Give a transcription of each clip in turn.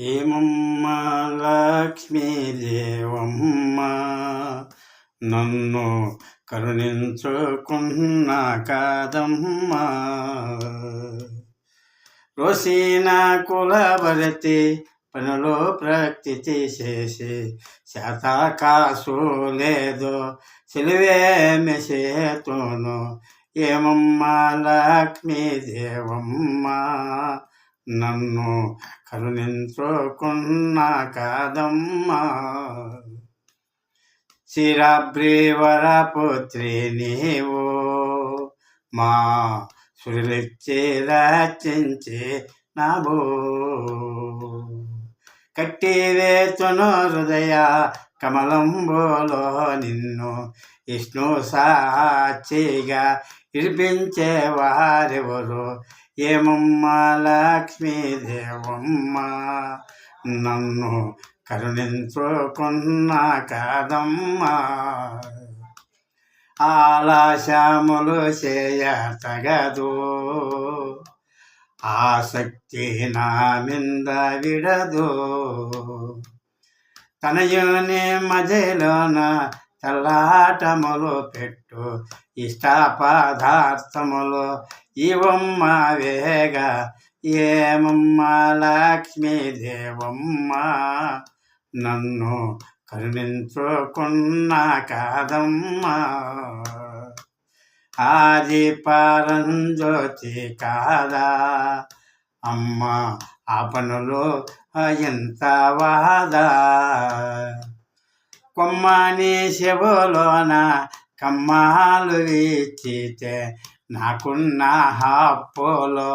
ఏమమ్మ లక్ష్మీదేవమ్మ నన్ను కరుణించుకున్న కాదమ్మ రోసిన కులభరతి పనులు ప్రకృతి చేసి శాత కాసు లేదు సిలువేమి చేతును ఏమమ్మ లక్ష్మీదేవమ్మ నన్ను కరుణించుకున్న కాదమ్మ శిరబ్రీవర పుత్రి నీవు మా సురులిచ్చి రచించి నాబో కట్టి వేతును హృదయ కమలంబోలో నిన్ను విష్ణు సాక్షిగా విడిపించే వారెవరు ఏమమ్మ లక్ష్మీదేవమ్మ నన్ను కరుణించుకున్న కాదమ్మ ఆలస్యములు చేయ తగదు ఆసక్తి నా మింద విడదు తనయుని మధ్యలోన చల్లాటములు పెట్టు ఇష్ట పదార్థములు ఇవమ్మ వేగ ఏమమ్మ లక్ష్మీదేవమ్మ నన్ను కరుణించుకున్న కాదమ్మ ఆది పరంజ్యోతి కాదా అమ్మ ఆ పనులు ఎంత వాదా కొమ్మని శివులోన కమ్మాలు వీచితే నాకున్న హప్పులో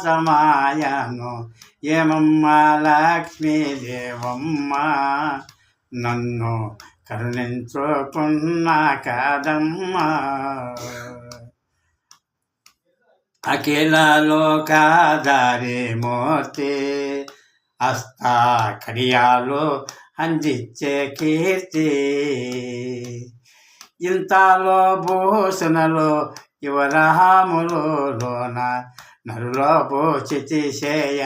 సమాసమాయను ఏమమ్మ లక్ష్మీదేవమ్మ నన్ను కరుణించుకున్న కాదమ్మ అఖిల లోకాధారి మూర్తి హస్తా కడియాలు అందించే కీర్తి ఇంతలో భూషణలో యువరాములోన నరులో భూచితి చేయ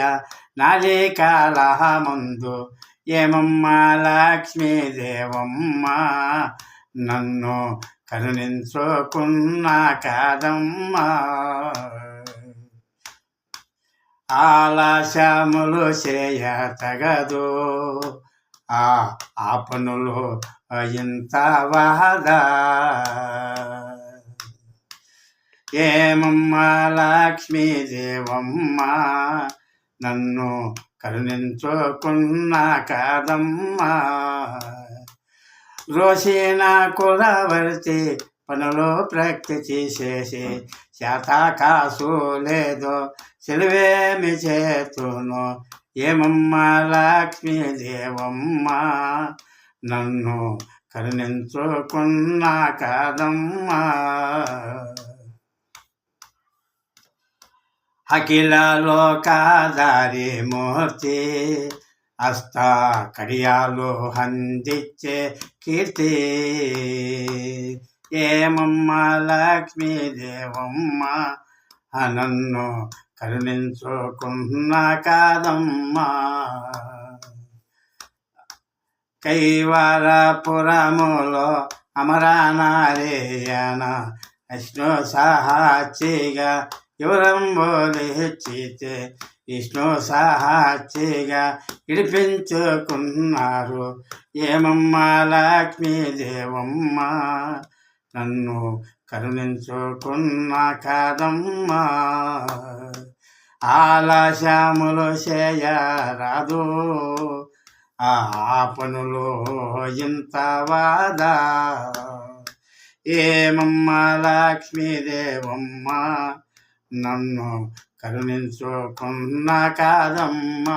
నాలికాల ముందు ఏమమ్మ లక్ష్మీదేవమ్మ నన్ను కరుణించుకున్న కాదమ్మ ఆలస్యములు చేయ తగదు ఆ పనులు ఇంత వాదా ఏమమ్మ లక్ష్మీదేవమ్మ నన్ను కరుణించుకున్న కాదమ్మ రోషిన కులవర్తి పనులు ప్రకృతి చేసి శాత కాసు లేదు సిలువేమి చేతును ఏమమ్మ లక్ష్మీదేవమ్మ నన్ను కరుణించుకున్న కాదమ్మ అఖిల లోకాధారి మూర్తి హస్త కడియాలు అందించే కీర్తి ఏమమ్మ లక్ష్మీదేవమ్మ నన్ను కరుణించుకున్న కాదమ్మ కైవరపురములో అమరానారేయన విష్ణు సాక్షిగా యువరంబోలిచితే విష్ణు సాక్షిగా విడిపించుకున్నారు ఏమమ్మ లక్ష్మీదేవమ్మ నన్ను కరుణించుకున్న కాదమ్మ ఆలస్యములు చేయరాదు ఆ పనులు ఇంత వాదా ఏమమ్మ లక్ష్మీదేవమ్మ నన్ను కరుణించుకున్న కాదమ్మ.